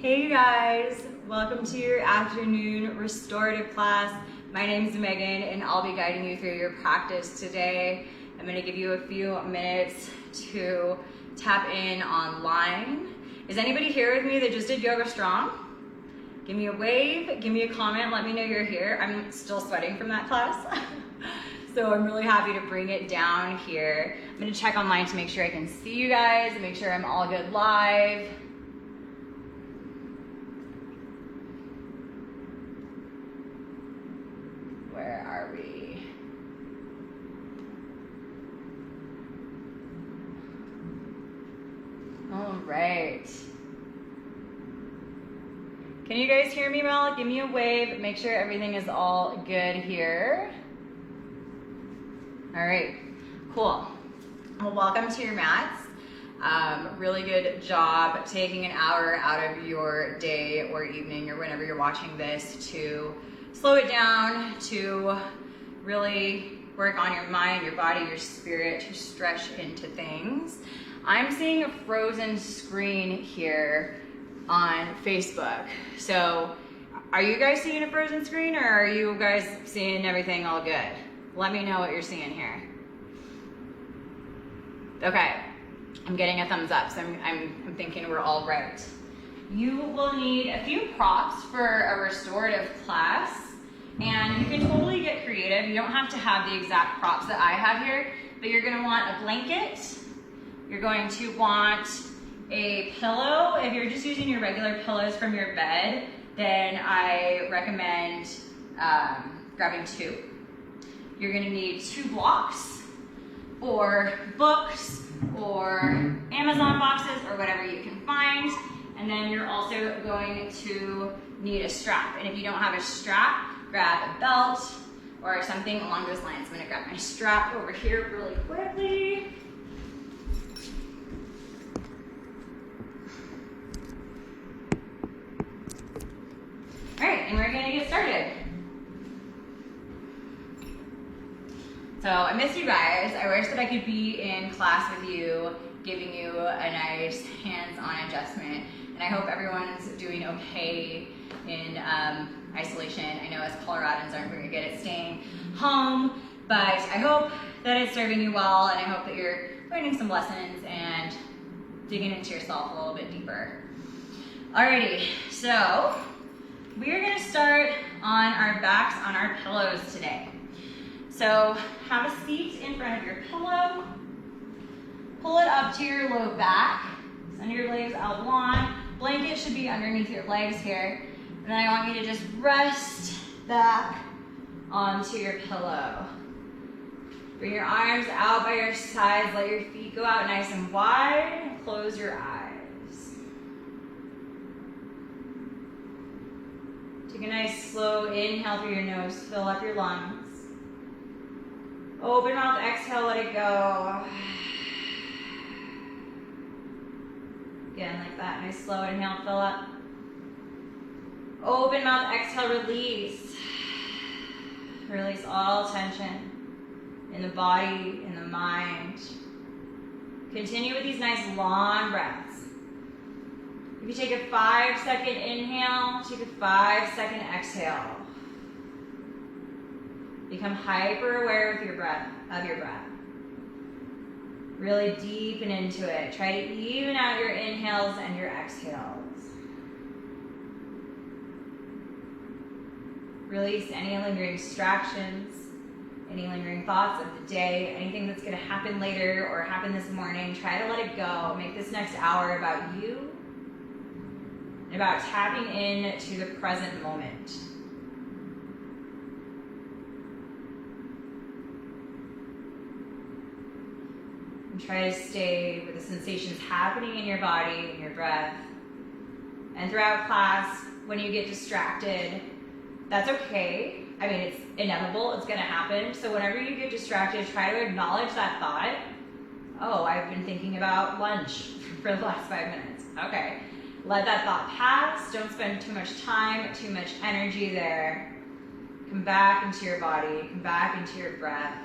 Hey you guys, welcome to your afternoon restorative class. My name is Megan and I'll be guiding you through your practice today. I'm going to give you a few minutes to tap in online. Is anybody here with me that just did Yoga Strong? Give me a wave, give me a comment, let me know you're here. I'm still sweating from that class. So I'm really happy to bring it down here. I'm going to check online to make sure I can see you guys, make sure I'm all good live. Where are we? All right. Can you guys hear me well? Give me a wave. Make sure everything is all good here. All right, cool. Well, welcome to your mats. Really good job taking an hour out of your day or evening or whenever you're watching this to slow it down, to really work on your mind, your body, your spirit, to stretch into things. I'm seeing a frozen screen here on Facebook. So are you guys seeing a frozen screen or are you guys seeing everything all good? Let me know what you're seeing here. Okay, I'm getting a thumbs up, so I'm thinking we're all right. You will need a few props for a restorative class, and you can totally get creative. You don't have to have the exact props that I have here, but you're gonna want a blanket. You're going to want a pillow. If you're just using your regular pillows from your bed, then I recommend grabbing two. You're gonna need 2 blocks or books or Amazon boxes or whatever you can find. And then you're also going to need a strap. And if you don't have a strap, grab a belt or something along those lines. I'm gonna grab my strap over here really quickly. All right, and we're gonna get started. So I missed you guys. I wish that I could be in class with you, giving you a nice hands-on adjustment. And I hope everyone's doing okay in isolation. I know us Coloradans aren't very good at staying home, but I hope that it's serving you well, and I hope that you're learning some lessons and digging into yourself a little bit deeper. Alrighty, so we're gonna start on our backs on our pillows today. So have a seat in front of your pillow. Pull it up to your low back. Send your legs out long. Blanket should be underneath your legs here. And then I want you to just rest back onto your pillow. Bring your arms out by your sides. Let your feet go out nice and wide. And close your eyes. Take a nice slow inhale through your nose. Fill up your lungs. Open mouth, exhale, let it go. Again, like that. Nice slow inhale, fill up. Open mouth, exhale, release. Release all tension in the body, in the mind. Continue with these nice long breaths. If you take a 5-second inhale, take a 5-second exhale. Become hyper aware with your breath, of your breath. Really deepen into it. Try to even out your inhales and your exhales. Release any lingering distractions, any lingering thoughts of the day, anything that's going to happen later or happen this morning. Try to let it go. Make this next hour about you and about tapping into the present moment. Try to stay with the sensations happening in your body and your breath. And throughout class, when you get distracted, that's okay. I mean, it's inevitable, it's gonna happen. So whenever you get distracted, try to acknowledge that thought. Oh, I've been thinking about lunch for the last 5 minutes. Okay, let that thought pass. Don't spend too much time, too much energy there. Come back into your body, come back into your breath.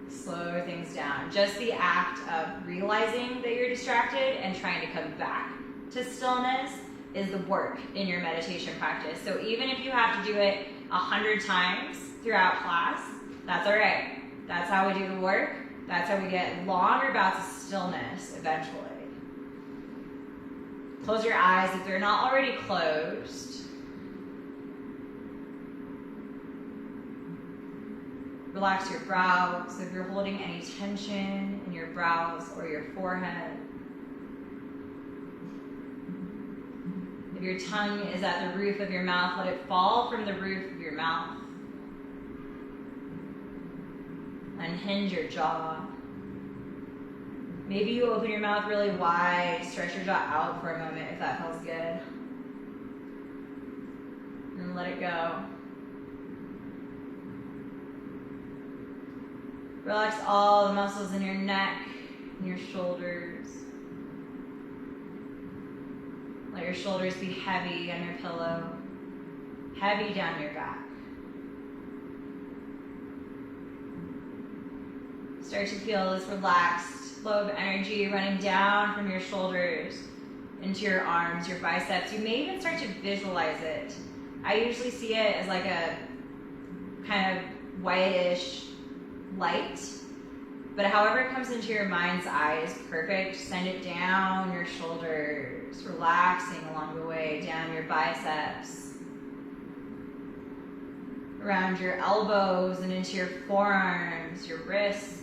Slow things down. Just the act of realizing that you're distracted and trying to come back to stillness is the work in your meditation practice. So even if you have to do it 100 times throughout class, that's all right. That's how we do the work. That's how we get longer bouts of stillness eventually. Close your eyes if they're not already closed. Relax your brows if you're holding any tension in your brows or your forehead. If your tongue is at the roof of your mouth, let it fall from the roof of your mouth. Unhinge your jaw. Maybe you open your mouth really wide, stretch your jaw out for a moment if that feels good. And let it go. Relax all the muscles in your neck and your shoulders. Let your shoulders be heavy on your pillow, heavy down your back. Start to feel this relaxed flow of energy running down from your shoulders into your arms, your biceps. You may even start to visualize it. I usually see it as like a kind of whitish light, but however it comes into your mind's eye is perfect. Send it down your shoulders, relaxing along the way, down your biceps, around your elbows and into your forearms, your wrists,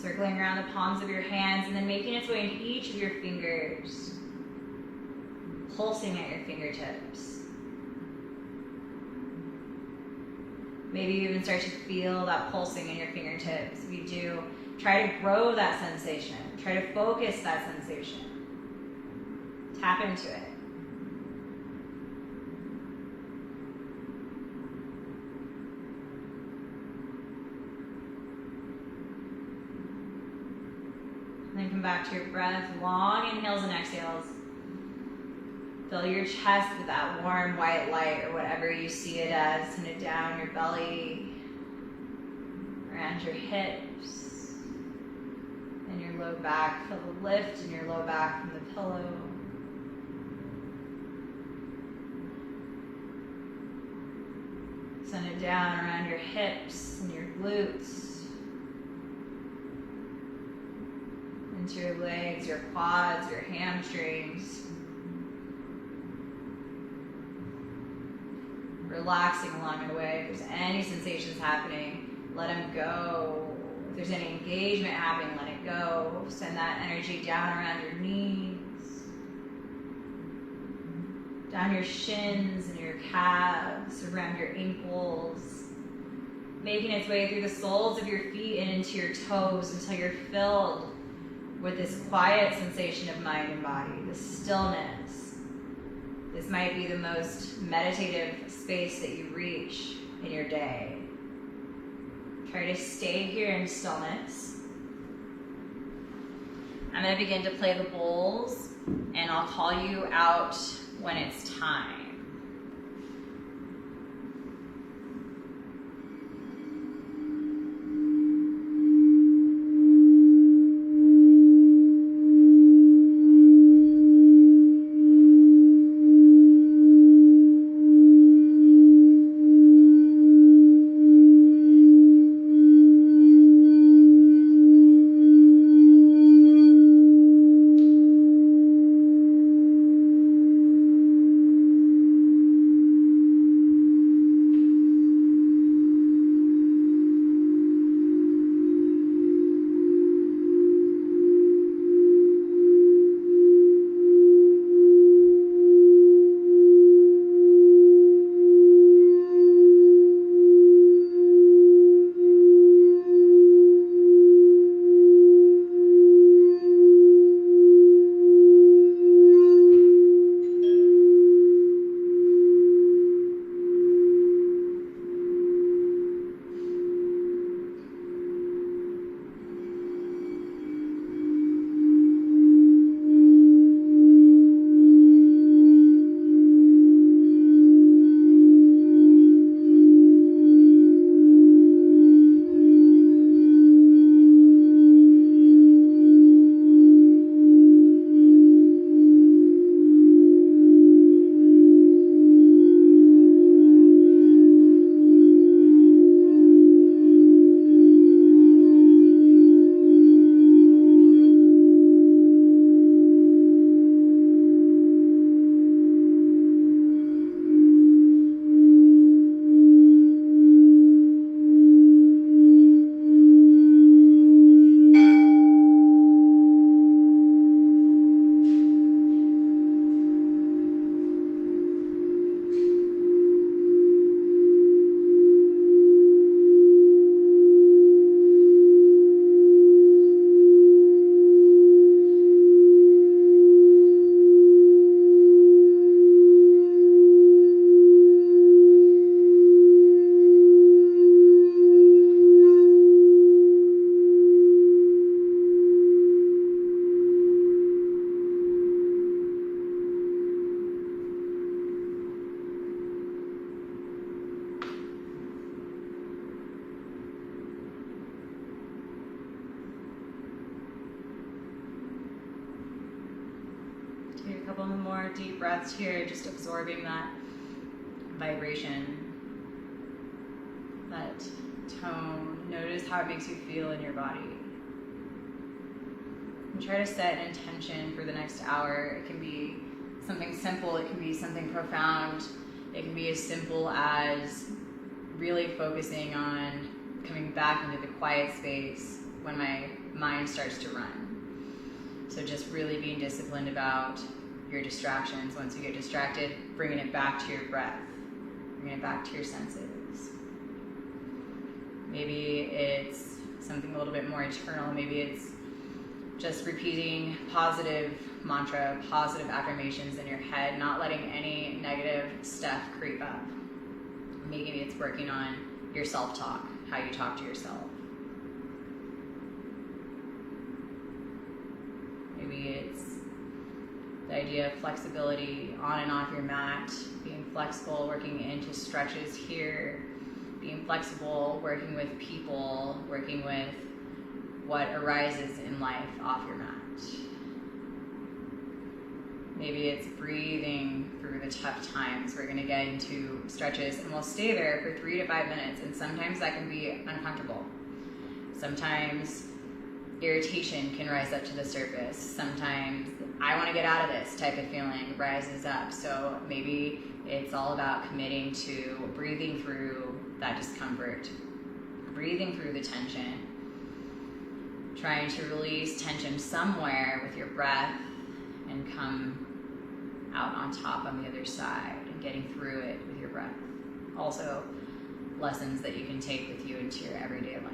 circling around the palms of your hands and then making its way into each of your fingers, pulsing at your fingertips. Maybe you even start to feel that pulsing in your fingertips. If you do, try to grow that sensation. Try to focus that sensation. Tap into it. And then come back to your breath. Long inhales and exhales. Fill your chest with that warm white light or whatever you see it as. Send it down your belly, around your hips, and your low back. Feel the lift in your low back from the pillow. Send it down around your hips and your glutes, into your legs, your quads, your hamstrings. Relaxing along the way. If there's any sensations happening, let them go. If there's any engagement happening, let it go. Send that energy down around your knees, down your shins and your calves, around your ankles, making its way through the soles of your feet and into your toes until you're filled with this quiet sensation of mind and body, this stillness. This might be the most meditative space that you reach in your day. Try to stay here in stillness. I'm going to begin to play the bowls, and I'll call you out when it's time. couple more deep breaths here, just absorbing that vibration, that tone. Notice how it makes you feel in your body. And try to set an intention for the next hour. It can be something simple, it can be something profound. It can be as simple as really focusing on coming back into the quiet space when my mind starts to run. So just really being disciplined about your distractions. Once you get distracted, bringing it back to your breath, bringing it back to your senses. Maybe it's something a little bit more internal. Maybe it's just repeating positive mantra, positive affirmations in your head, not letting any negative stuff creep up. Maybe it's working on your self-talk, how you talk to yourself. Maybe it's the idea of flexibility on and off your mat, being flexible, working into stretches here, being flexible, working with people, working with what arises in life off your mat. Maybe it's breathing through the tough times. We're gonna get into stretches and we'll stay there for 3 to 5 minutes, and sometimes that can be uncomfortable. Sometimes irritation can rise up to the surface. Sometimes I wanna get out of this type of feeling rises up. So maybe it's all about committing to breathing through that discomfort, breathing through the tension, trying to release tension somewhere with your breath and come out on top on the other side and getting through it with your breath. Also, lessons that you can take with you into your everyday life.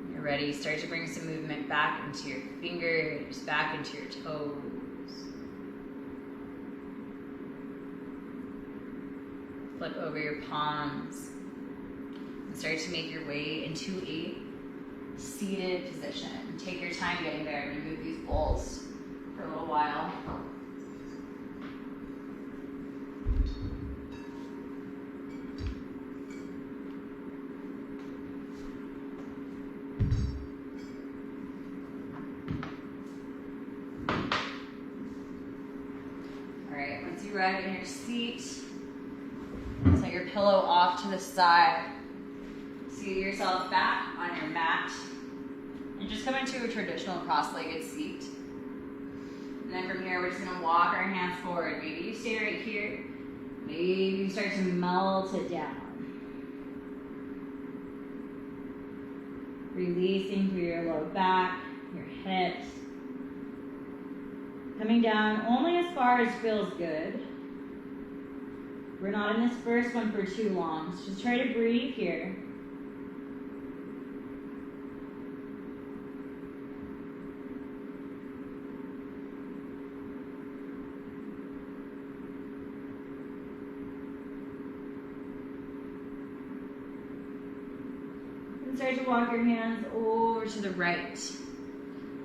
When you're ready, start to bring some movement back into your fingers, back into your toes. Flip over your palms and start to make your way into a seated position. Take your time getting there. I'm going to move these bowls for a little while. All right, once you arrive in your seat, set your pillow off to the side. Seat yourself back on your mat and just come into a traditional cross-legged seat. And then from here, we're just gonna walk our hands forward. Maybe you stay right here. Maybe you start to melt it down. Releasing through your low back, your hips. Coming down only as far as feels good. We're not in this first one for too long, so just try to breathe here. And start to walk your hands over to the right.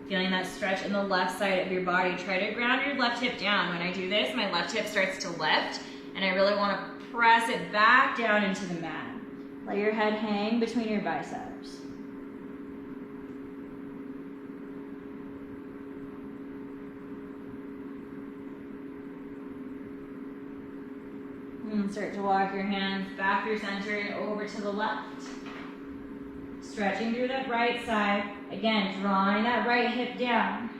Feeling that stretch in the left side of your body. Try to ground your left hip down. When I do this, my left hip starts to lift, and I really want to press it back down into the mat. Let your head hang between your biceps. And start to walk your hands back through center and over to the left. Stretching through that right side. Again, drawing that right hip down.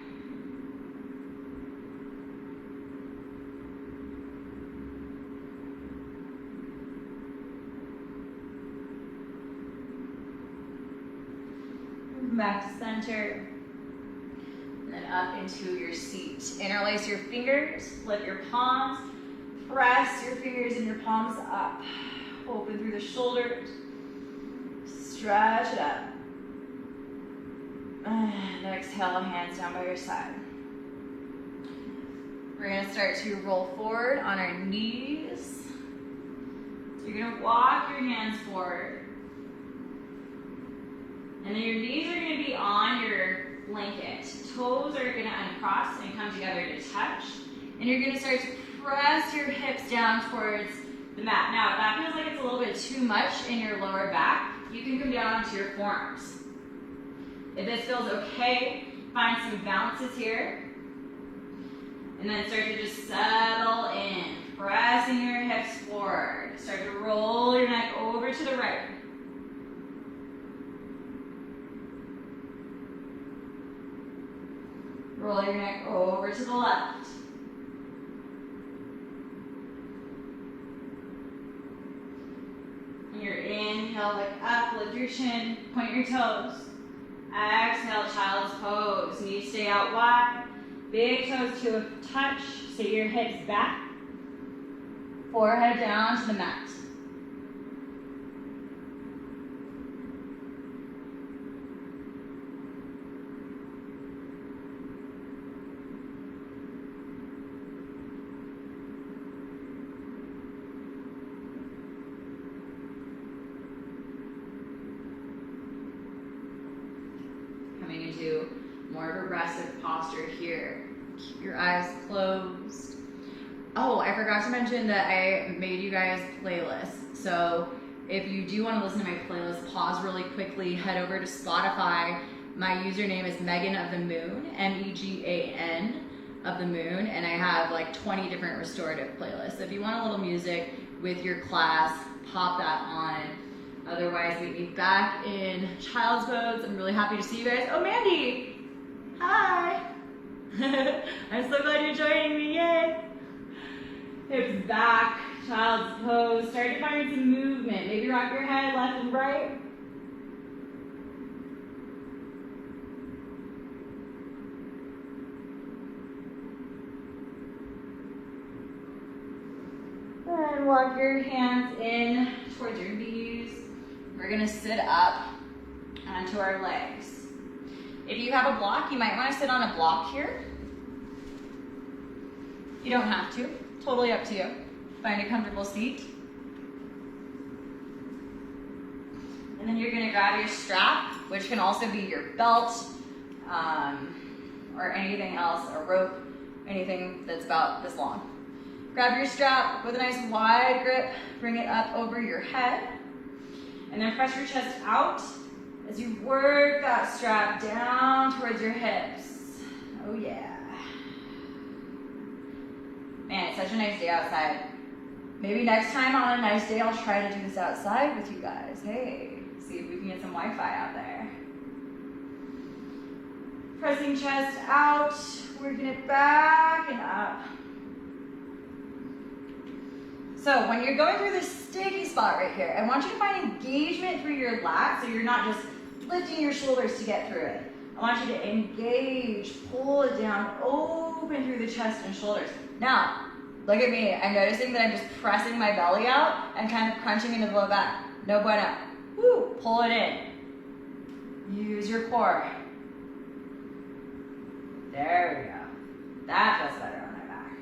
Back to center, and then up into your seat. Interlace your fingers, flip your palms, press your fingers and your palms up. Open through the shoulders, stretch it up. And exhale, hands down by your side. We're gonna start to roll forward on our knees. So you're gonna walk your hands forward. And then your knees are going to be on your blanket. Toes are going to uncross and come together to touch. And you're going to start to press your hips down towards the mat. Now, if that feels like it's a little bit too much in your lower back, you can come down to your forearms. If this feels okay, find some bounces here. And then start to just settle in, pressing your hips forward. Start to roll your neck over to the right. Roll your neck over to the left. And your inhale, look up, lift your chin, point your toes. Exhale, child's pose. Knees stay out wide. Big toes to a touch. Sit your hips back. Forehead down to the mat. Coming into more progressive posture here. Keep your eyes closed. Oh, I forgot to mention that I made you guys playlists. So if you do want to listen to my playlist, pause really quickly, head over to Spotify. My username is Megan of the Moon, M-E-G-A-N of the Moon, and I have like 20 different restorative playlists. So if you want a little music with your class, pop that on. Otherwise, meet me back in child's pose. I'm really happy to see you guys. Oh, Mandy! Hi! I'm so glad you're joining me, yay! Hips back, child's pose. Start to find some movement. Maybe rock your head left and right. And walk your hands in towards your knees. We're gonna sit up onto our legs. If you have a block, you might want to sit on a block here. You don't have to, totally up to you. Find a comfortable seat. And then you're gonna grab your strap, which can also be your belt, or anything else, a rope, anything that's about this long. Grab your strap with a nice wide grip, bring it up over your head, and then press your chest out as you work that strap down towards your hips. Oh yeah. Man, it's such a nice day outside. Maybe next time on a nice day, I'll try to do this outside with you guys. Hey, see if we can get some Wi-Fi out there. Pressing chest out, working it back and up. So when you're going through this sticky spot right here, I want you to find engagement through your lats, so you're not just lifting your shoulders to get through it. I want you to engage, pull it down, open through the chest and shoulders. Now, look at me. I'm noticing that I'm just pressing my belly out and kind of crunching into the low back. No bueno. Woo, pull it in. Use your core. There we go. That feels better on my back.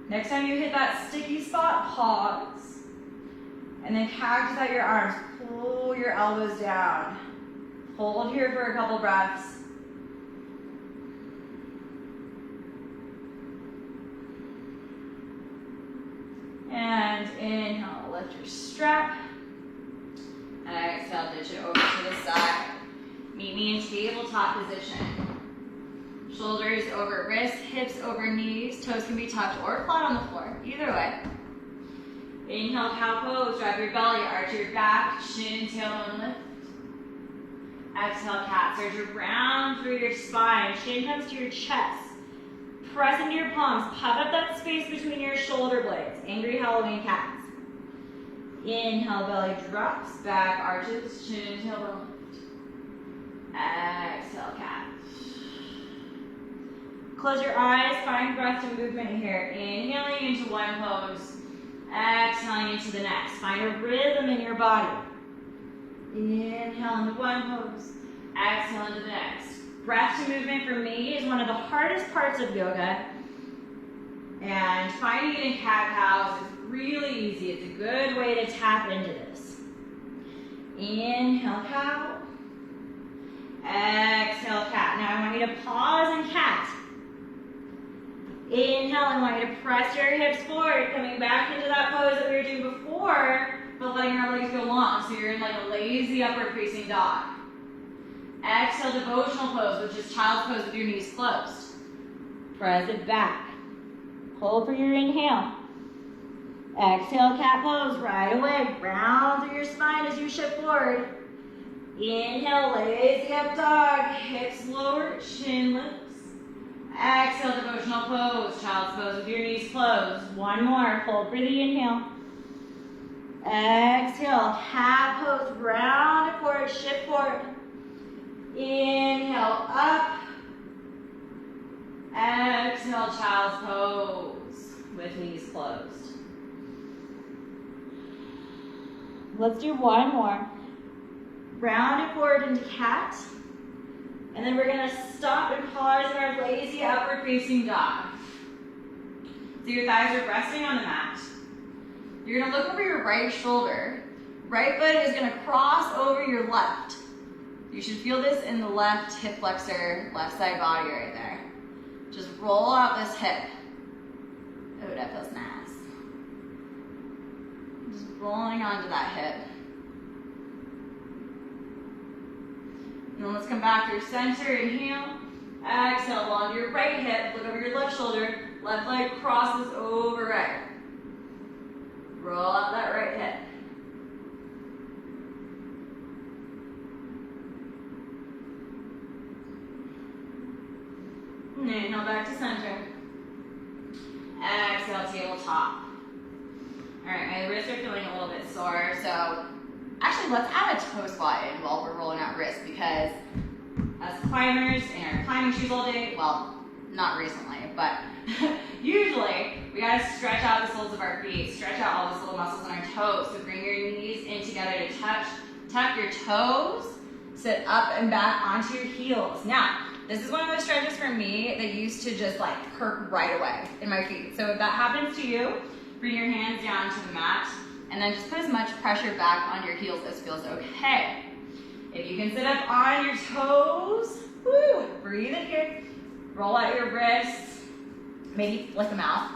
Next time you hit that sticky spot, pause. And then cactus out your arms. Pull your elbows down. Hold here for a couple breaths. And inhale, lift your strap. And exhale, ditch it over to the side. Meet me in tabletop position. Shoulders over wrists, hips over knees. Toes can be tucked or flat on the floor, either way. Inhale, cow pose. Drive your belly, arch your back, chin, tailbone lift. Exhale, cat. Start to round through your spine. Chin comes to your chest. Press into your palms. Puff up that space between your shoulder blades. Angry Halloween cats. Inhale, belly drops. Back arches. Chin, tailbone lift. Exhale, cat. Close your eyes. Find breath to movement here. Inhaling into one pose. Exhaling into the next. Find a rhythm in your body. Inhale into one pose. Exhale into the next. Breath to movement for me is one of the hardest parts of yoga. And finding it in cat-cows is really easy. It's a good way to tap into this. Inhale, cow. Exhale, cat. Now I want you to pause and cat. Inhale, I want you to press your hips forward, coming back into that pose that we were doing before, but letting our legs go long. So you're in like a lazy upward facing dog. Exhale, devotional pose, which is child's pose with your knees closed. Press it back. Hold for your inhale. Exhale, cat pose right away. Round through your spine as you shift forward. Inhale, lazy up dog. Hips lower, chin lifts. Exhale, devotional pose, child's pose with your knees closed. One more, hold for the inhale. Exhale, cat pose, round and forward, shift forward. Inhale, up. Exhale, child's pose with knees closed. Let's do one more. Round and forward into cat. And then we're gonna stop and pause in our lazy upward facing dog. So your thighs are resting on the mat. You're gonna look over your right shoulder. Right foot is gonna cross over your left. You should feel this in the left hip flexor, left side body right there. Just roll out this hip. Oh, that feels nice. Just rolling onto that hip. And then let's come back through center, inhale. Exhale, onto your right hip, look over your left shoulder. Left leg crosses over right. Roll out that right hip. And inhale back to center. Exhale, tabletop. All right, my wrists are feeling a little bit sore, so actually let's add a toe squat in while we're rolling out wrists, because as climbers in our climbing shoes all day, well, not recently, but usually we gotta stretch out the soles of our feet, stretch out all those little muscles in our toes. So bring your knees in together to touch, tuck your toes, sit up and back onto your heels. Now, this is one of those stretches for me that used to just like hurt right away in my feet. So if that happens to you, bring your hands down to the mat and then just put as much pressure back on your heels as feels okay. If you can sit up on your toes, woo, breathe in here, roll out your wrists, maybe flick them out.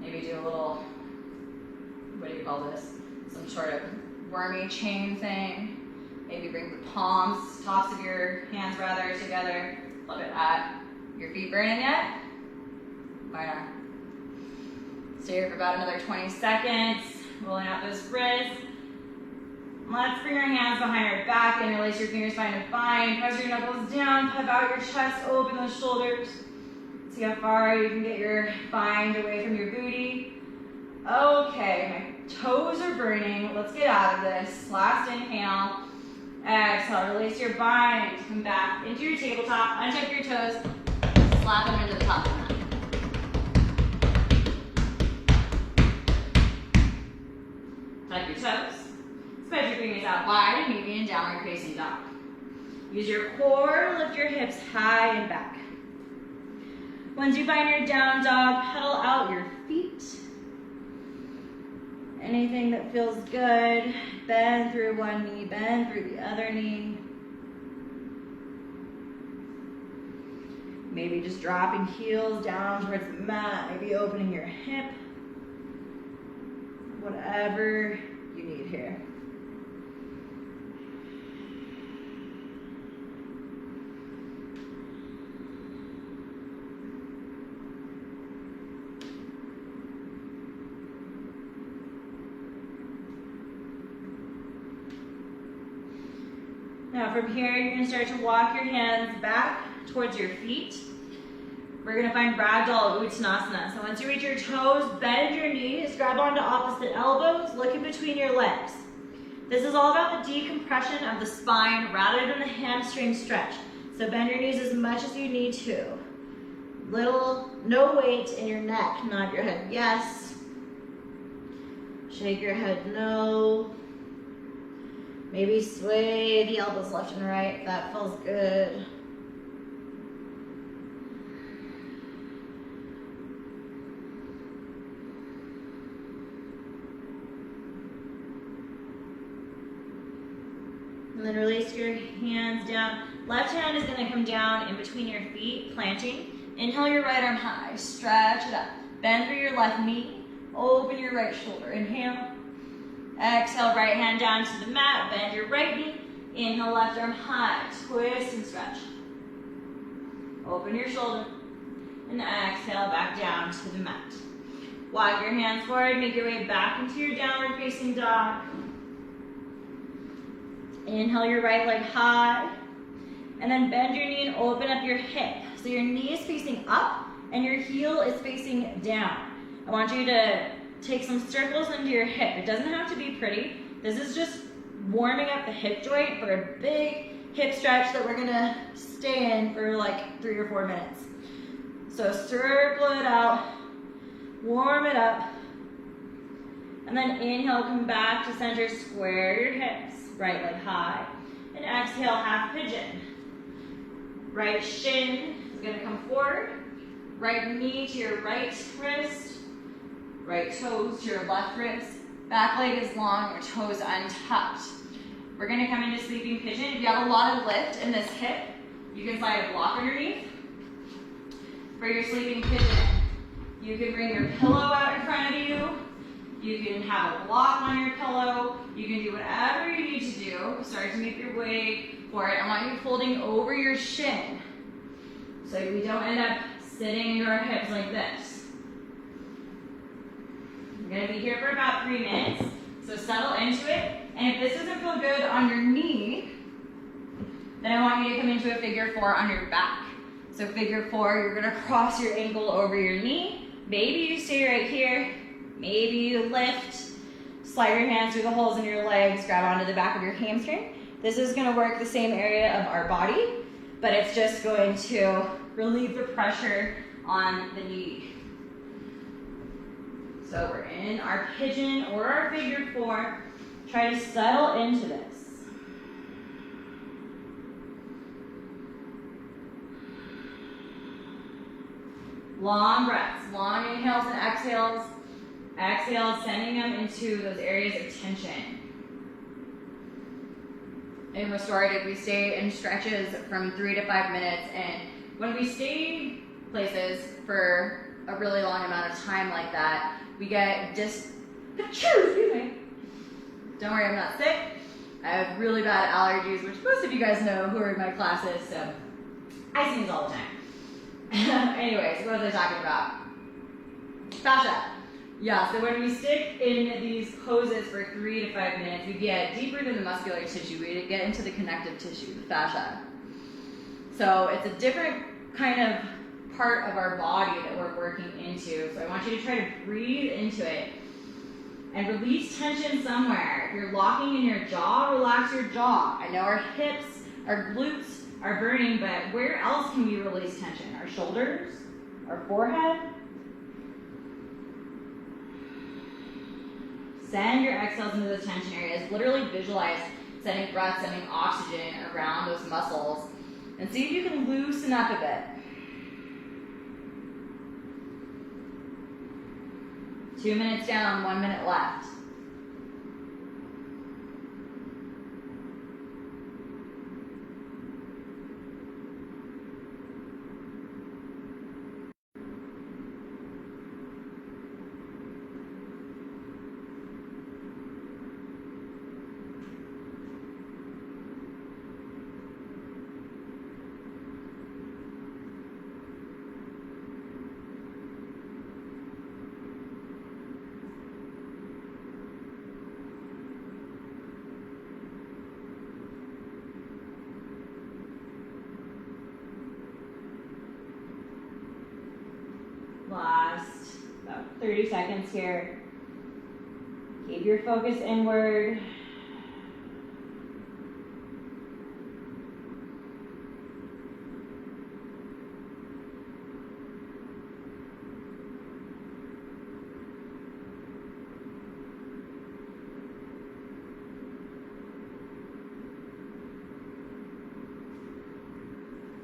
Maybe do a little, what do you call this? Some sort of wormy chain thing. Maybe bring the palms, tops of your hands rather, together. Look at that. Your feet burning yet? Why not? Stay here for about another 20 seconds. Rolling out those wrists. Let's bring our hands behind our back, interlace your fingers behind a bind. Press your knuckles down, puff out your chest, open those shoulders. See how far you can get your bind away from your booty. Okay, my toes are burning. Let's get out of this. Last inhale. Exhale, release your bind. Come back into your tabletop, untuck your toes, slap them into the top of the mat. Tuck your toes. Spread your fingers out wide and maybe in downward facing dog. Use your core, lift your hips high and back. Once you find your down dog, pedal out your feet. Anything that feels good, bend through one knee, bend through the other knee. Maybe just dropping heels down towards the mat, maybe opening your hip. Whatever you need here. Now from here, you're gonna start to walk your hands back towards your feet. We're gonna find Ragdoll Uttanasana. So once you reach your toes, bend your knees, grab onto opposite elbows, look in between your legs. This is all about the decompression of the spine rather than the hamstring stretch. So bend your knees as much as you need to. No weight in your neck, nod your head yes. Shake your head no. Maybe sway the elbows left and right. That feels good. And then release your hands down. Left hand is going to come down in between your feet, planting. Inhale your right arm high. Stretch it up. Bend through your left knee. Open your right shoulder. Inhale. Exhale, right hand down to the mat, bend your right knee. Inhale, left arm high, twist and stretch. Open your shoulder. And exhale, back down to the mat. Walk your hands forward, make your way back into your downward facing dog. Inhale your right leg high. And then bend your knee and open up your hip. So your knee is facing up and your heel is facing down. I want you to take some circles into your hip. It doesn't have to be pretty. This is just warming up the hip joint for a big hip stretch that we're gonna stay in for like 3 or 4 minutes. So circle it out, warm it up, and then inhale, come back to center, square your hips, right leg high, and exhale, half pigeon. Right shin is gonna come forward, right knee to your right wrist, right toes to your left wrist, back leg is long, your toes untucked. We're gonna come into sleeping pigeon. If you have a lot of lift in this hip, you can slide a block underneath. For your sleeping pigeon, you can bring your pillow out in front of you. You can have a block on your pillow. You can do whatever you need to do. Start to make your way for it. I want you folding over your shin so we don't end up sitting into our hips like this. We're gonna be here for about 3 minutes, so settle into it. And if this doesn't feel good on your knee, then I want you to come into a figure 4 on your back. So figure 4, you're gonna cross your ankle over your knee. Maybe you stay right here. Maybe you lift, slide your hands through the holes in your legs, grab onto the back of your hamstring. This is gonna work the same area of our body, but it's just going to relieve the pressure on the knee. So we're in our pigeon or our figure 4. Try to settle into this. Long breaths, long inhales and exhales. Exhale, sending them into those areas of tension. In restorative, we stay in stretches from 3 to 5 minutes, and when we stay places for a really long amount of time like that, we get excuse me. Don't worry, I'm not sick. I have really bad allergies, which most of you guys know who are in my classes, so I sneeze all the time. Anyways, what was I talking about? Fascia. Yeah, so when we stick in these poses for 3 to 5 minutes, we get deeper than the muscular tissue. We get into the connective tissue, the fascia. So it's a different kind of part of our body that we're working into. So I want you to try to breathe into it and release tension somewhere. If you're locking in your jaw, relax your jaw. I know our hips, our glutes are burning, but where else can we release tension? Our shoulders, our forehead. Send your exhales into those tension areas. Literally visualize sending breath, sending oxygen around those muscles, and see if you can loosen up a bit. 2 minutes down, 1 minute left. Last about 30 seconds here. Keep your focus inward.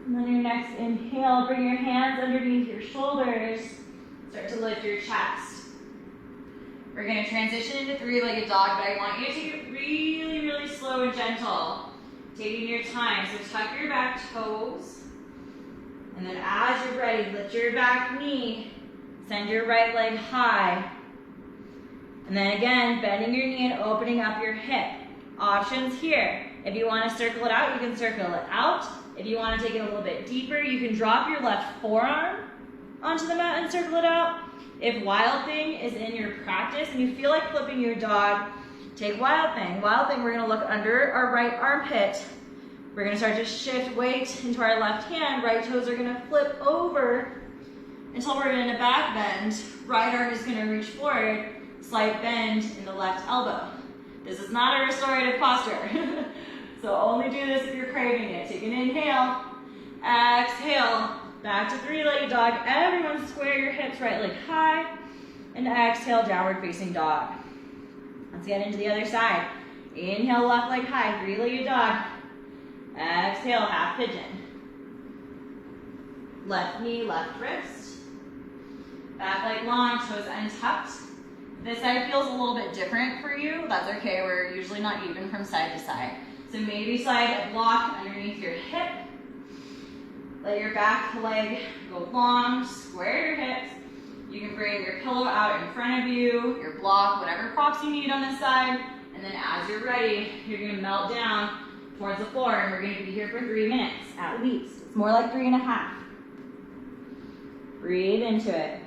And then your next inhale, bring your hands underneath your shoulders. Start to lift your chest. We're going to transition into 3-legged dog, but I want you to take it really, really slow and gentle, taking your time. So tuck your back toes, and then as you're ready, lift your back knee, send your right leg high, And then again, bending your knee and opening up your hip. Options here. If you want to circle it out, you can circle it out. If you want to take it a little bit deeper, you can drop your left forearm onto the mat and circle it out. If Wild Thing is in your practice and you feel like flipping your dog, take Wild Thing. Wild Thing, we're going to look under our right armpit. We're going to start to shift weight into our left hand. Right toes are going to flip over until we're in a back bend. Right arm is going to reach forward. Slight bend in the left elbow. This is not a restorative posture. So only do this if you're craving it. Take an inhale, exhale, back to three-legged dog. Everyone square your hips, right leg high, and exhale, downward facing dog. Let's get into the other side. Inhale, left leg high, three-legged dog. Exhale, half pigeon. Left knee, left wrist. Back leg long, toes untucked. This side feels a little bit different for you. That's okay, we're usually not even from side to side. So maybe slide a block underneath your hip. Let your back leg go long, square your hips. You can bring your pillow out in front of you, your block, whatever props you need on this side. And then as you're ready, you're gonna melt down towards the floor, and we're gonna be here for 3 minutes at least. It's more like 3.5. Breathe into it.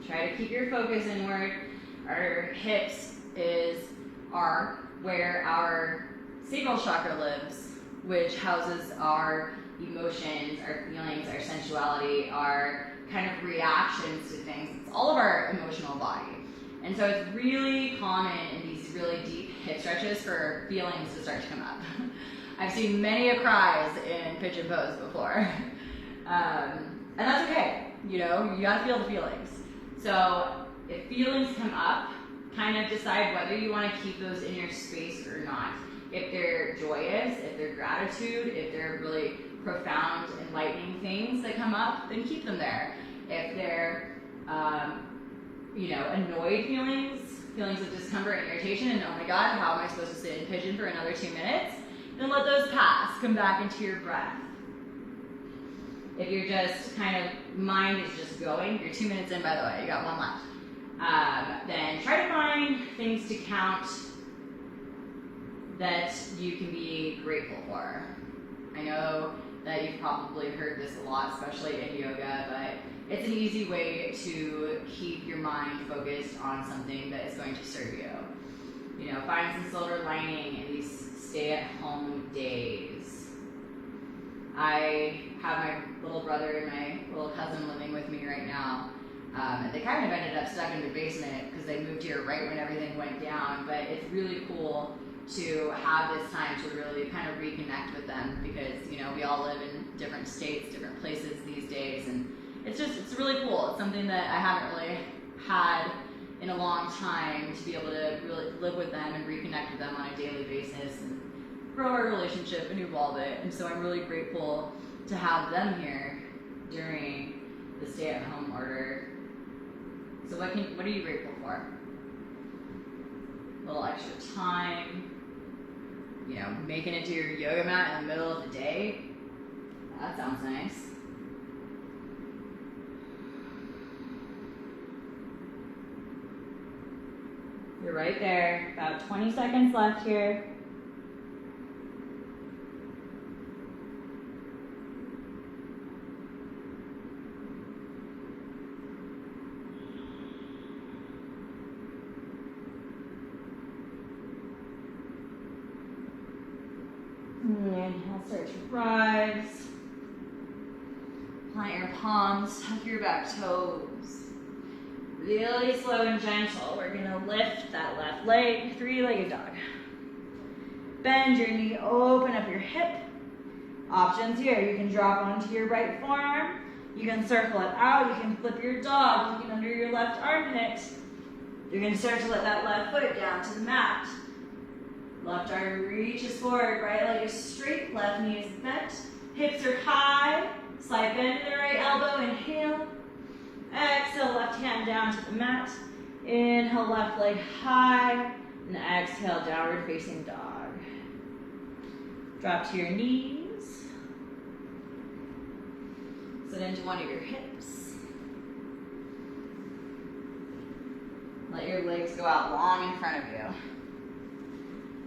Try to keep your focus inward. Our hips are where our sacral chakra lives, which houses our emotions, our feelings, our sensuality, our kind of reactions to things. It's all of our emotional body. And so it's really common in these really deep hip stretches for feelings to start to come up. I've seen many a cries in pigeon pose before. And that's okay, you know, you gotta feel the feelings. So if feelings come up, kind of decide whether you want to keep those in your space or not. If they're joyous, if they're gratitude, if they're really profound, enlightening things that come up, then keep them there. If they're, annoyed feelings of discomfort and irritation, and oh my God, how am I supposed to sit in pigeon for another 2 minutes? Then let those pass. Come back into your breath. If you're just kind of, mind is just going, you're 2 minutes in, by the way, you got 1 left. Then try to find things to count that you can be grateful for. I know that you've probably heard this a lot, especially in yoga, but it's an easy way to keep your mind focused on something that is going to serve you. You know, find some silver lining in these stay-at-home days. I have my little brother and my little cousin living with me right now. And they kind of ended up stuck in the basement because they moved here right when everything went down. But it's really cool to have this time to really kind of reconnect with them because, you know, we all live in different states, different places these days. And it's really cool. It's something that I haven't really had in a long time to be able to really live with them and reconnect with them on a daily basis and grow our relationship and evolve it. And so I'm really grateful to have them here during the stay-at-home order. So what are you grateful for? A little extra time, you know, making it to your yoga mat in the middle of the day. That sounds nice. You're right there, about 20 seconds left here. Inhale, start to rise. Plant your palms, tuck your back toes. Really slow and gentle. We're gonna lift that left leg, three-legged dog. Bend your knee, open up your hip. Options here, you can drop onto your right forearm. You can circle it out, you can flip your dog, looking under your left armpit. You're gonna start to let that left foot down to the mat. Left arm reaches forward, right leg is straight, left knee is bent. Hips are high, slight bend in the right elbow, inhale. left hand down to the mat. Inhale, left leg high. And exhale, downward facing dog. Drop to your knees. Sit into one of your hips. Let your legs go out long in front of you.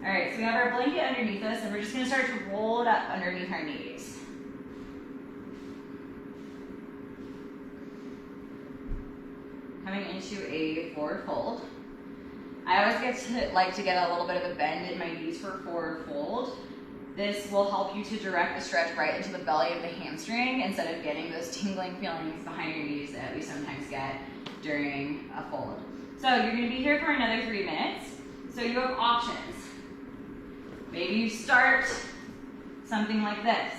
All right, so we have our blanket underneath us, and we're just gonna start to roll it up underneath our knees. Coming into a forward fold. I always like to get a little bit of a bend in my knees for forward fold. This will help you to direct the stretch right into the belly of the hamstring instead of getting those tingling feelings behind your knees that we sometimes get during a fold. So you're gonna be here for another 3 minutes. So you have options. Maybe you start something like this.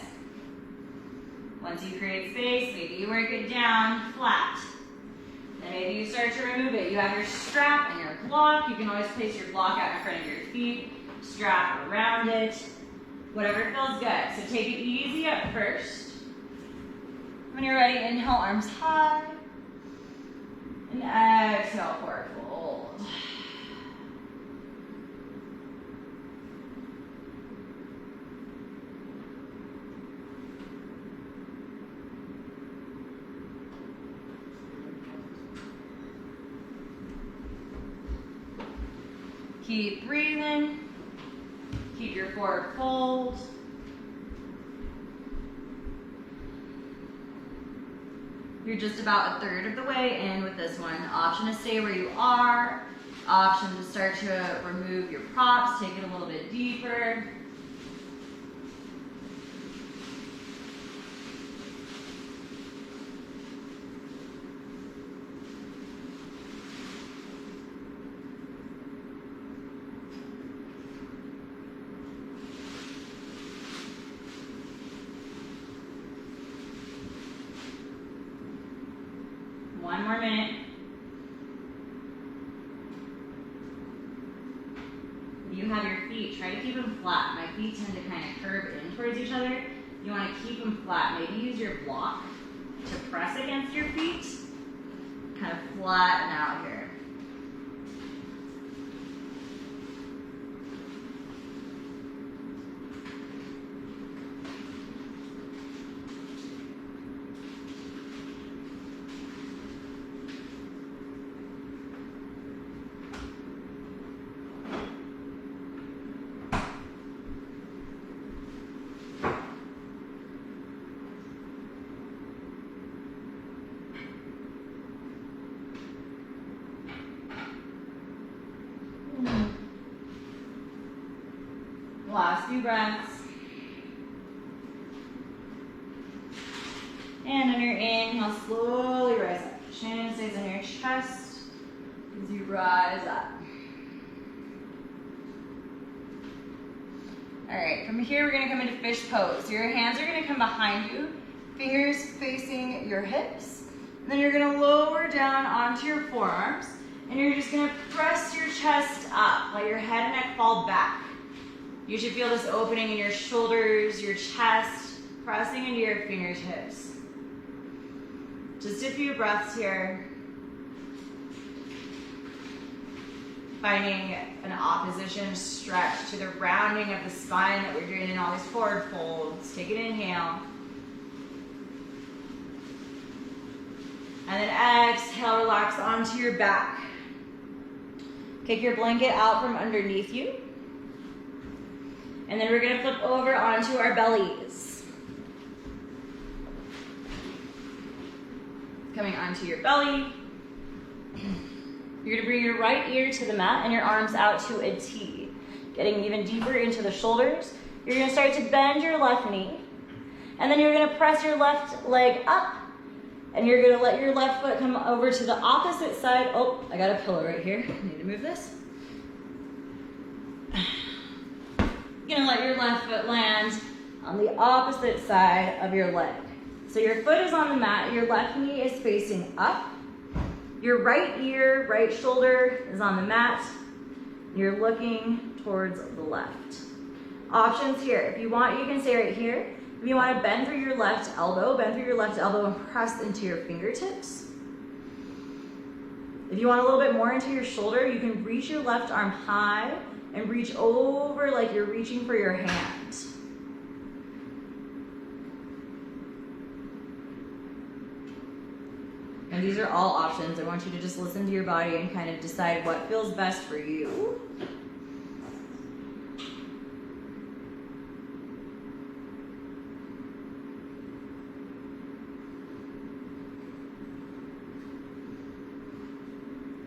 Once you create space, maybe you work it down flat. Then maybe you start to remove it. You have your strap and your block. You can always place your block out in front of your feet, strap around it, whatever feels good. So take it easy at first. When you're ready, inhale, arms high. And exhale, forward fold. Keep breathing. Keep your forward fold. You're just about a third of the way in with this one. Option to stay where you are. Option to start to remove your props. Take it a little bit deeper. One more minute. You have your feet, try to keep them flat. My feet tend to kind of curve in towards each other. You want to keep them flat. Maybe use your block to press against your feet. Kind of flatten out here. Last few breaths. And on your inhale, slowly rise up. Chin stays on your chest as you rise up. All right, from here we're gonna come into fish pose. So your hands are gonna come behind you, fingers facing your hips. And then you're gonna lower down onto your forearms, and you're just gonna press your chest up, let your head and neck fall back. You should feel this opening in your shoulders, your chest, pressing into your fingertips. Just a few breaths here. Finding an opposition stretch to the rounding of the spine that we're doing in all these forward folds. Take an inhale. And then exhale, relax onto your back. Kick your blanket out from underneath you. And then we're gonna flip over onto our bellies. Coming onto your belly. You're gonna bring your right ear to the mat and your arms out to a T. Getting even deeper into the shoulders. You're gonna start to bend your left knee. And then you're gonna press your left leg up. And you're gonna let your left foot come over to the opposite side. Oh, I got a pillow right here. I need to move this. You're gonna let your left foot land on the opposite side of your leg. So your foot is on the mat, your left knee is facing up. Your right ear, right shoulder is on the mat. You're looking towards the left. Options here. If you want, you can stay right here. If you want to bend through your left elbow and press into your fingertips. If you want a little bit more into your shoulder, you can reach your left arm high and reach over like you're reaching for your hand. And these are all options. I want you to just listen to your body and kind of decide what feels best for you.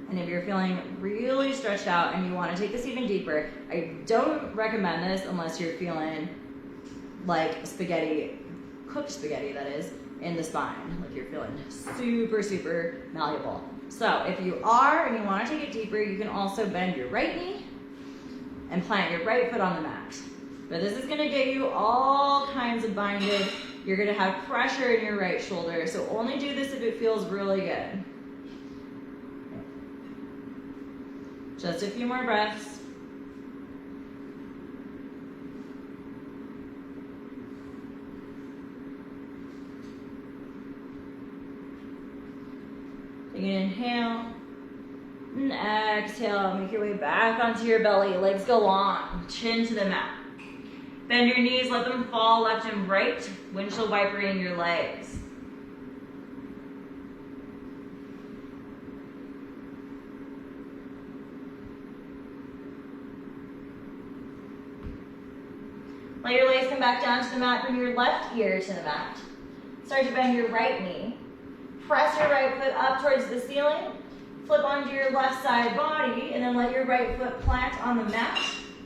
And if you're feeling really stretched out and you want to take this even deeper, I don't recommend this unless you're feeling like spaghetti, cooked spaghetti that is, in the spine. Like you're feeling super, super malleable. So if you are and you want to take it deeper, you can also bend your right knee and plant your right foot on the mat. But this is going to get you all kinds of binded. You're going to have pressure in your right shoulder. So only do this if it feels really good. Just a few more breaths. Take an inhale and exhale. Make your way back onto your belly. Legs go long, chin to the mat. Bend your knees, let them fall left and right. Windshield wipering your legs. Let your legs come back down to the mat. Bring your left ear to the mat. Start to bend your right knee. Press your right foot up towards the ceiling. Flip onto your left side body, and then let your right foot plant on the mat.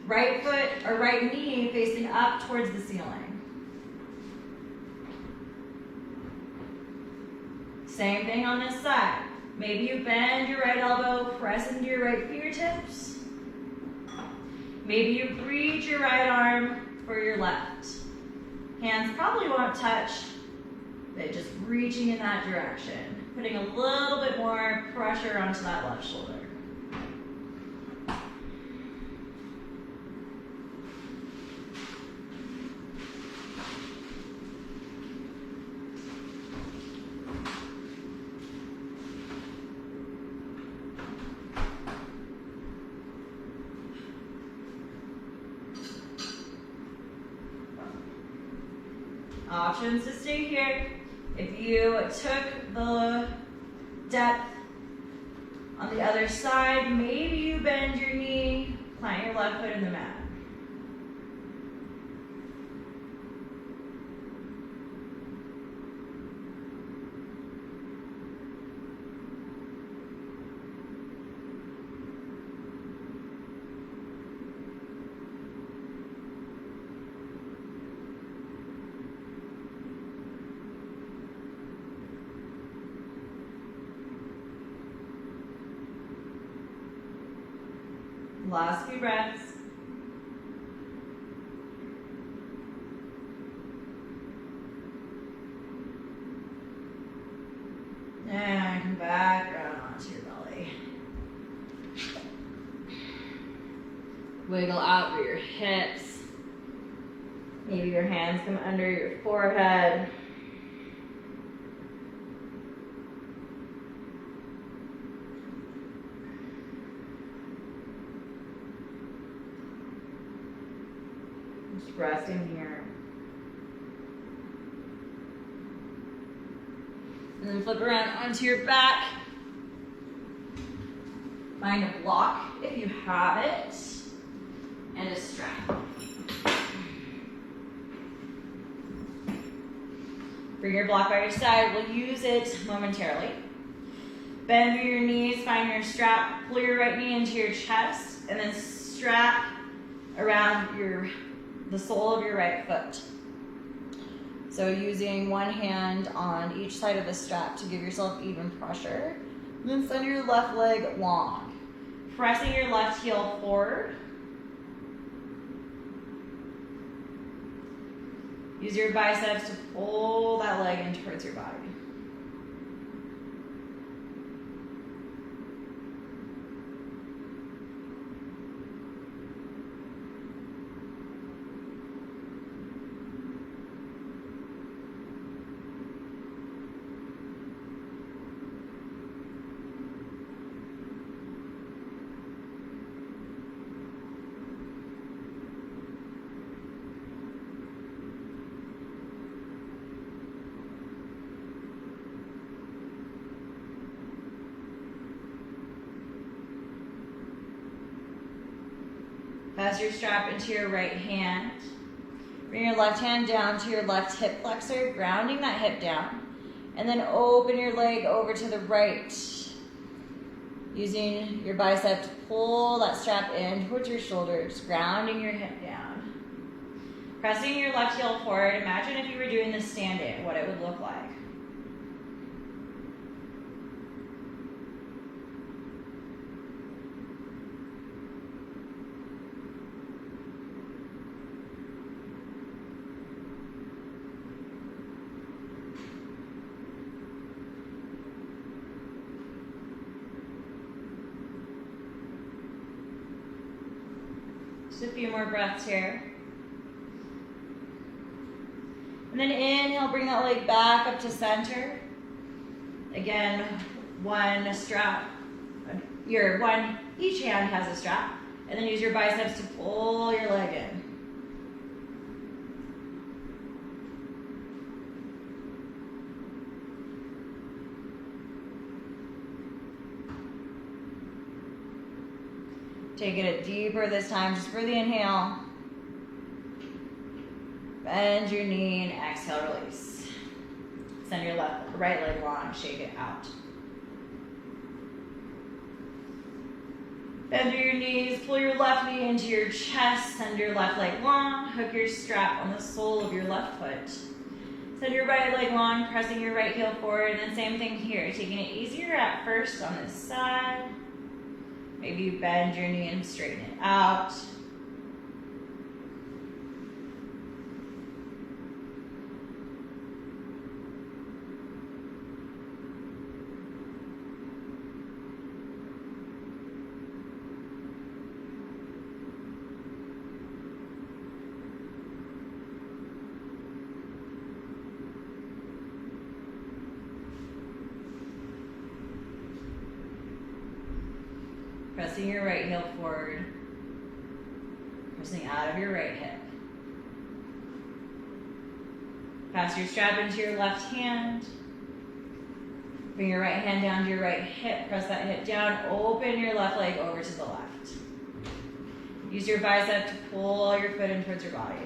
Right foot or right knee facing up towards the ceiling. Same thing on this side. Maybe you bend your right elbow, press into your right fingertips. Maybe you reach your right arm for your left. Hands probably won't touch, but just reaching in that direction. Putting a little bit more pressure onto that left shoulder. Options to stay here. If you took the depth on the other side, maybe you bend your knee, plant your left foot in the mat. Last few breaths. And come back around onto your belly. Wiggle out through your hips. Maybe your hands come under your forehead. Rest in here. And then flip around onto your back. Find a block if you have it. And a strap. Bring your block by your side. We'll use it momentarily. Bend through your knees. Find your strap. Pull your right knee into your chest. And then strap around the sole of your right foot. So using one hand on each side of the strap to give yourself even pressure. And then send your left leg long. Pressing your left heel forward. Use your biceps to pull that leg in towards your body. Pass your strap into your right hand. Bring your left hand down to your left hip flexor, grounding that hip down. And then open your leg over to the right. Using your bicep to pull that strap in towards your shoulders, grounding your hip down. Pressing your left heel forward. Imagine if you were doing this stand-in, what it would look like. Just a few more breaths here. And then inhale, bring that leg back up to center. Again, one strap, each hand has a strap. And then use your biceps to pull your leg in. Take it deeper this time, just for the inhale. Bend your knee and exhale, release. Send your right leg long, shake it out. Bend through your knees, pull your left knee into your chest, send your left leg long, hook your strap on the sole of your left foot. Send your right leg long, pressing your right heel forward, and then same thing here, taking it easier at first on this side. Maybe you bend your knee and straighten it out. Pressing your right heel forward, pressing out of your right hip. Pass your strap into your left hand. Bring your right hand down to your right hip, press that hip down, open your left leg over to the left. Use your bicep to pull your foot in towards your body.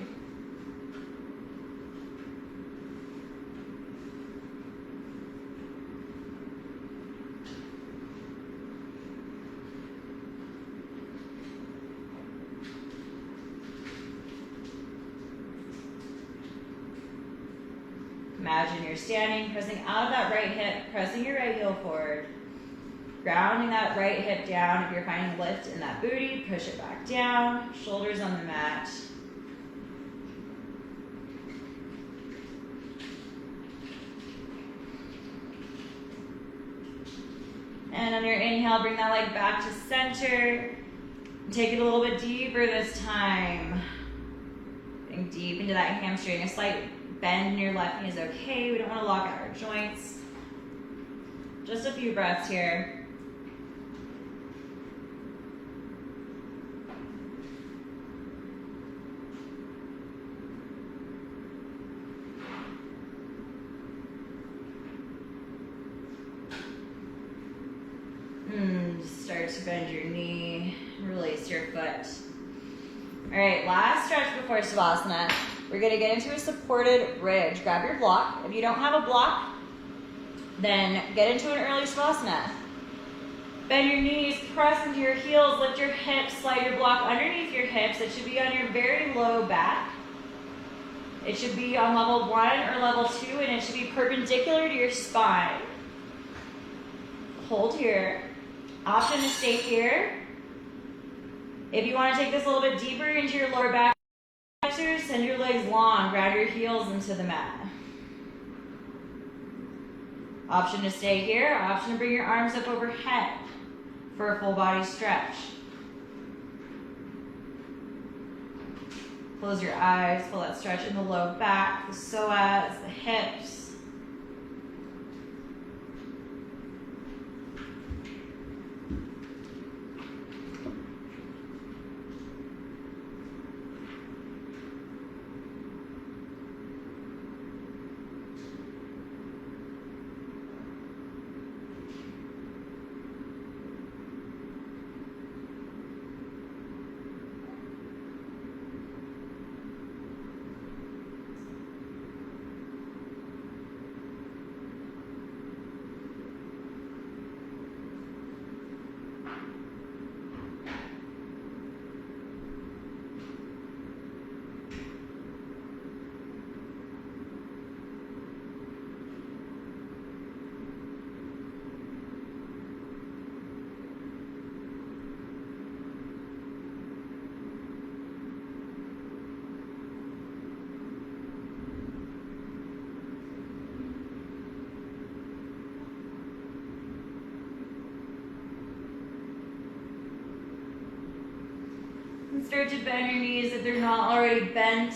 Imagine you're standing, pressing out of that right hip, pressing your right heel forward, grounding that right hip down. If you're finding lift in that booty, push it back down, shoulders on the mat. And on your inhale, bring that leg back to center. Take it a little bit deeper this time. Getting deep into that hamstring. A slight bend in your left knee is okay. We don't want to lock out our joints. Just a few breaths here. Start to bend your knee, release your foot. All right, last stretch before Savasana. We're gonna get into a supported bridge. Grab your block. If you don't have a block, then get into an early Savasana. Bend your knees, press into your heels, lift your hips, slide your block underneath your hips. It should be on your very low back. It should be on level 1 or level 2, and it should be perpendicular to your spine. Hold here. Option to stay here. If you want to take this a little bit deeper into your lower back, send your legs long, grab your heels into the mat. Option to stay here, option to bring your arms up overhead for a full body stretch. Close your eyes, feel that stretch in the low back, the psoas, the hips. And start to bend your knees if they're not already bent.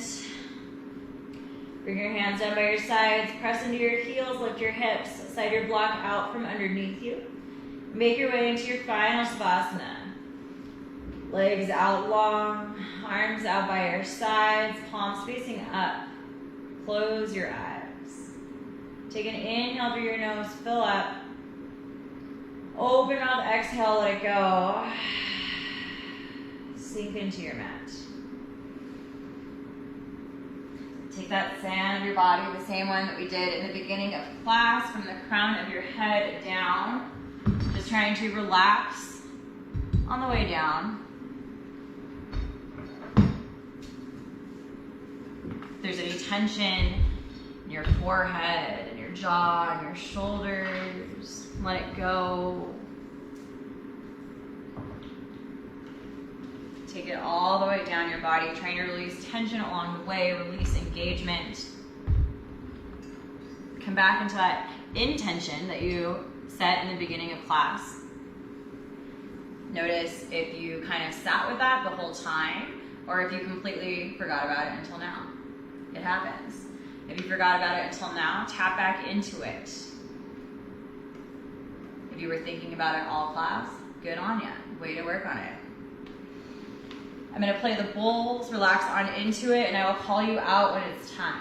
Bring your hands down by your sides, press into your heels, lift your hips, slide your block out from underneath you. Make your way into your final Savasana. Legs out long, arms out by your sides, palms facing up. Close your eyes. Take an inhale through your nose, fill up. Open mouth, exhale, let it go. Sink into your mat. Take that sand of your body, the same one that we did in the beginning of class, from the crown of your head down. Just trying to relax on the way down. If there's any tension in your forehead, and your jaw, and your shoulders, let it go. Take it all the way down your body, trying to release tension along the way, release engagement. Come back into that intention that you set in the beginning of class. Notice if you kind of sat with that the whole time, or if you completely forgot about it until now. It happens. If you forgot about it until now, tap back into it. If you were thinking about it all class, good on ya. Way to work on it. I'm going to play the bowls, relax on into it, and I will call you out when it's time.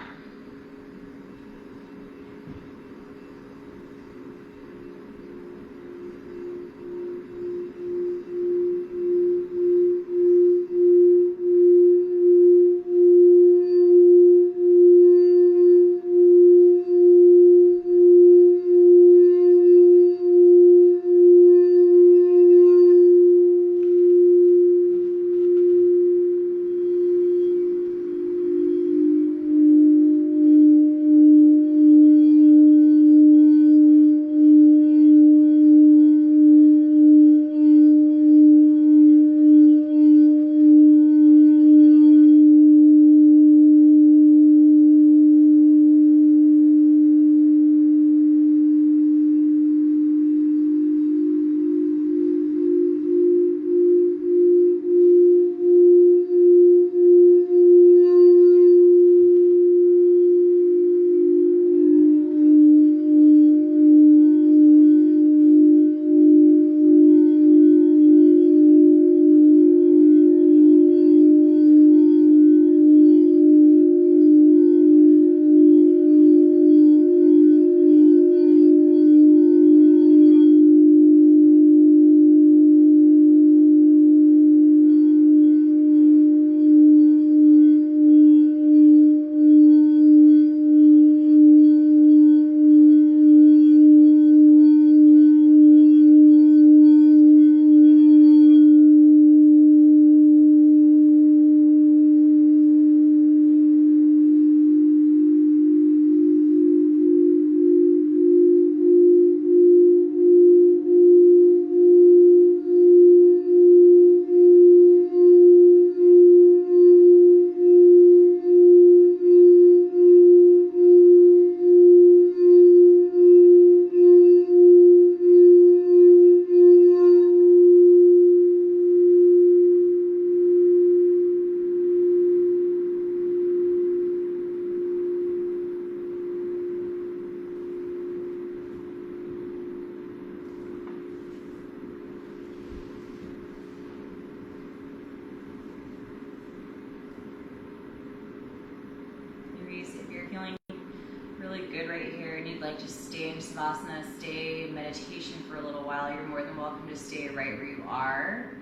Like to stay in Savasana, stay in meditation for a little while, you're more than welcome to stay right where you are.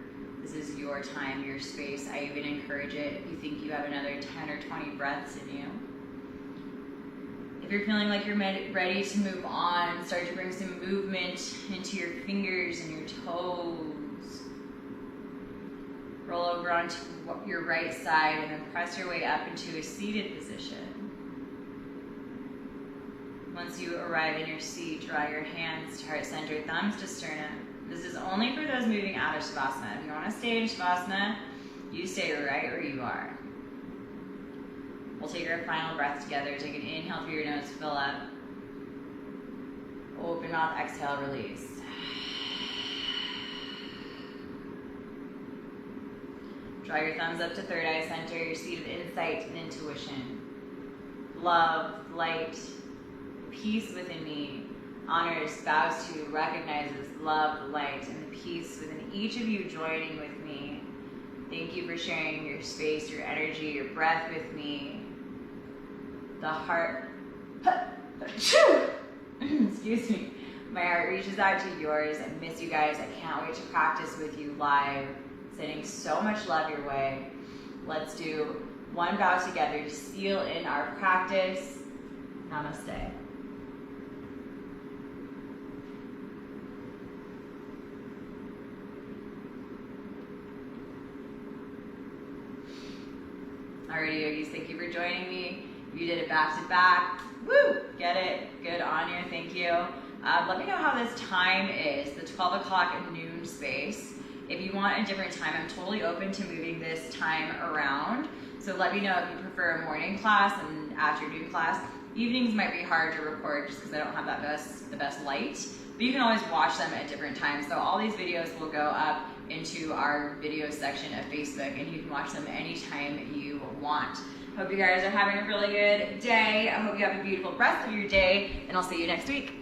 This is your time, your space. I even encourage it if you think you have another 10 or 20 breaths in you. If you're feeling like you're ready to move on, start to bring some movement into your fingers and your toes. Roll over onto your right side and then press your way up into a seated position. Once you arrive in your seat, draw your hands to heart center, thumbs to sternum. This is only for those moving out of Shavasana. If you want to stay in Shavasana, you stay right where you are. We'll take our final breath together. Take an inhale through your nose, fill up. Open mouth, exhale, release. Draw your thumbs up to third eye center, your seat of insight and intuition. Love, light, peace within me honors, bows to, recognizes love, light, and the peace within each of you joining with me. Thank you for sharing your space, your energy, your breath with me. The heart, excuse me, my heart reaches out to yours. I miss you guys. I can't wait to practice with you live. Sending so much love your way. Let's do one bow together to seal in our practice. Namaste. Alrighty, yogis, thank you for joining me. You did it back to back. Woo! Get it? Good on you. Thank you. Let me know how this time is, the 12 o'clock and noon space. If you want a different time, I'm totally open to moving this time around. So let me know if you prefer a morning class and afternoon class. Evenings might be hard to record just because I don't have the best light. But you can always watch them at different times. So all these videos will go up into our video section of Facebook, and you can watch them anytime you want. Hope you guys are having a really good day. I hope you have a beautiful rest of your day, and I'll see you next week.